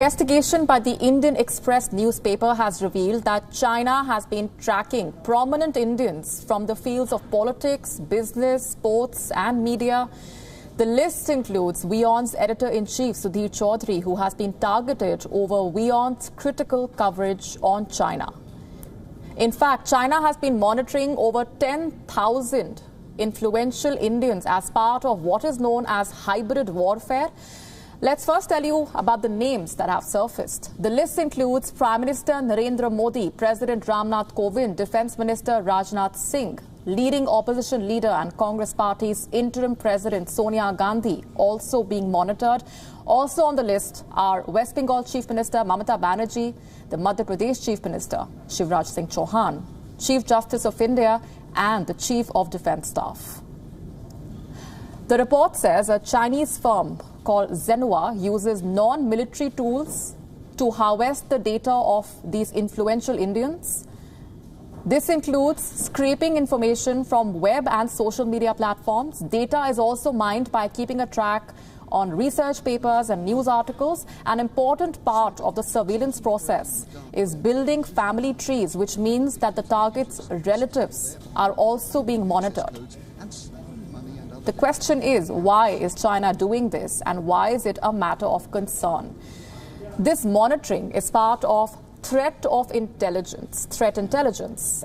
Investigation by the Indian Express newspaper has revealed that China has been tracking prominent Indians from the fields of politics, business, sports and media. The list includes WION's Editor-in-Chief Sudhir Chaudhary, who has been targeted over WION's critical coverage on China. In fact, China has been monitoring over 10,000 influential Indians as part of what is known as hybrid warfare. Let's first tell you about the names that have surfaced. The list includes Prime Minister Narendra Modi, President Nath, Kovind, Defence Minister Rajnath Singh, leading opposition leader and Congress Party's interim President Sonia Gandhi, also being monitored. Also on the list are West Bengal Chief Minister Mamata Banerjee, the Madhya Pradesh Chief Minister Shivraj Singh Chauhan, Chief Justice of India and the Chief of Defence Staff. The report says a Chinese firm called Zenhua uses non-military tools to harvest the data of these influential Indians. This includes scraping information from web and social media platforms. Data is also mined by keeping a track on research papers and news articles. An important part of the surveillance process is building family trees, which means that the target's relatives are also being monitored. The question is, why is China doing this and why is it a matter of concern? This monitoring is part of threat intelligence,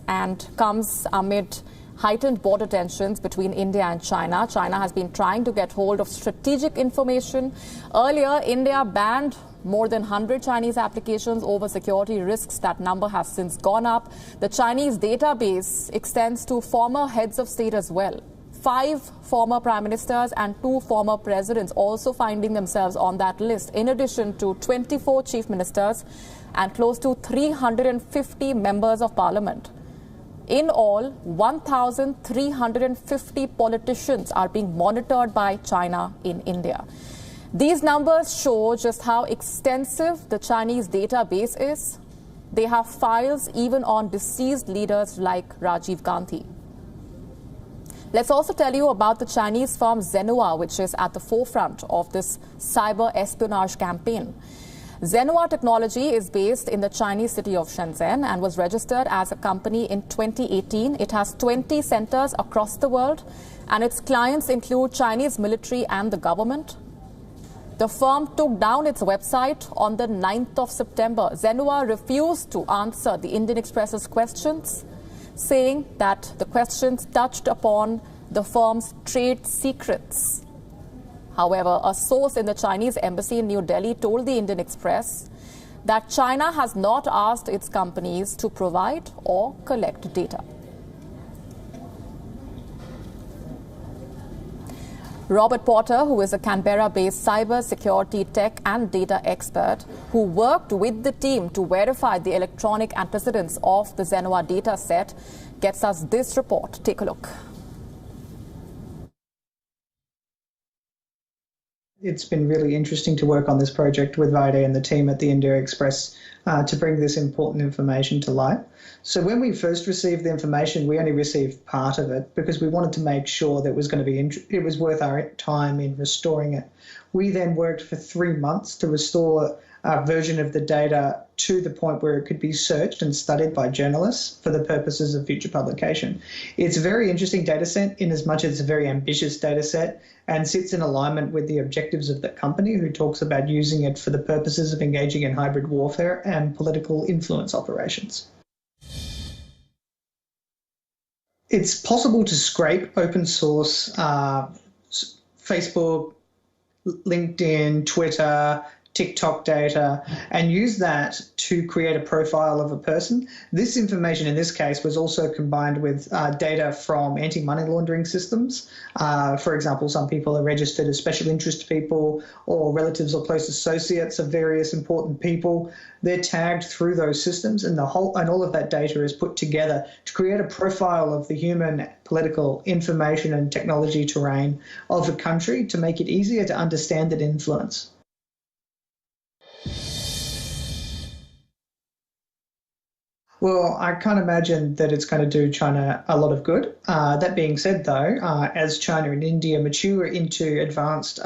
and comes amid heightened border tensions between India and China. China has been trying to get hold of strategic information. Earlier, India banned more than 100 Chinese applications over security risks. That number has since gone up. The Chinese database extends to former heads of state as well. 5 former prime ministers and 2 former presidents also finding themselves on that list, in addition to 24 chief ministers and close to 350 members of parliament. In all, 1,350 politicians are being monitored by China in India. These numbers show just how extensive the Chinese database is. They have files even on deceased leaders like Rajiv Gandhi. Let's also tell you about the Chinese firm Zenhua, which is at the forefront of this cyber espionage campaign. Zenhua Technology is based in the Chinese city of Shenzhen and was registered as a company in 2018. It has 20 centers across the world, and its clients include Chinese military and the government. The firm took down its website on the 9th of September. Zenhua refused to answer the Indian Express's questions, saying that the questions touched upon the firm's trade secrets. However, a source in the Chinese embassy in New Delhi told the Indian Express that China has not asked its companies to provide or collect data. Robert Potter, who is a Canberra-based cyber security tech and data expert who worked with the team to verify the electronic antecedents of the Zenhua data set, gets us this report. Take a look. It's been really interesting to work on this project with Vaide and the team at the India Express to bring this important information to light. So when we first received the information, we only received part of it because we wanted to make sure that it was worth our time in restoring it. We then worked for 3 months to restore a version of the data to the point where it could be searched and studied by journalists for the purposes of future publication. It's a very interesting data set in as much as it's a very ambitious data set and sits in alignment with the objectives of the company, who talks about using it for the purposes of engaging in hybrid warfare and political influence operations. It's possible to scrape open source Facebook, LinkedIn, Twitter, TikTok data and use that to create a profile of a person. This information in this case was also combined with data from anti-money laundering systems. For example, some people are registered as special interest people or relatives or close associates of various important people. They're tagged through those systems, and all of that data is put together to create a profile of the human, political, information and technology terrain of a country to make it easier to understand that influence. Well, I can't imagine that it's going to do China a lot of good. That being said, though, as China and India mature into advanced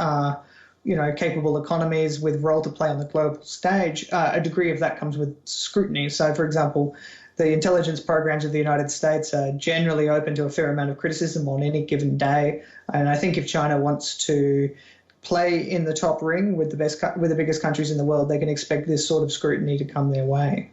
capable economies with role to play on the global stage, a degree of that comes with scrutiny. So, for example, the intelligence programs of the United States are generally open to a fair amount of criticism on any given day. And I think if China wants to play in the top ring with the biggest countries in the world, they can expect this sort of scrutiny to come their way.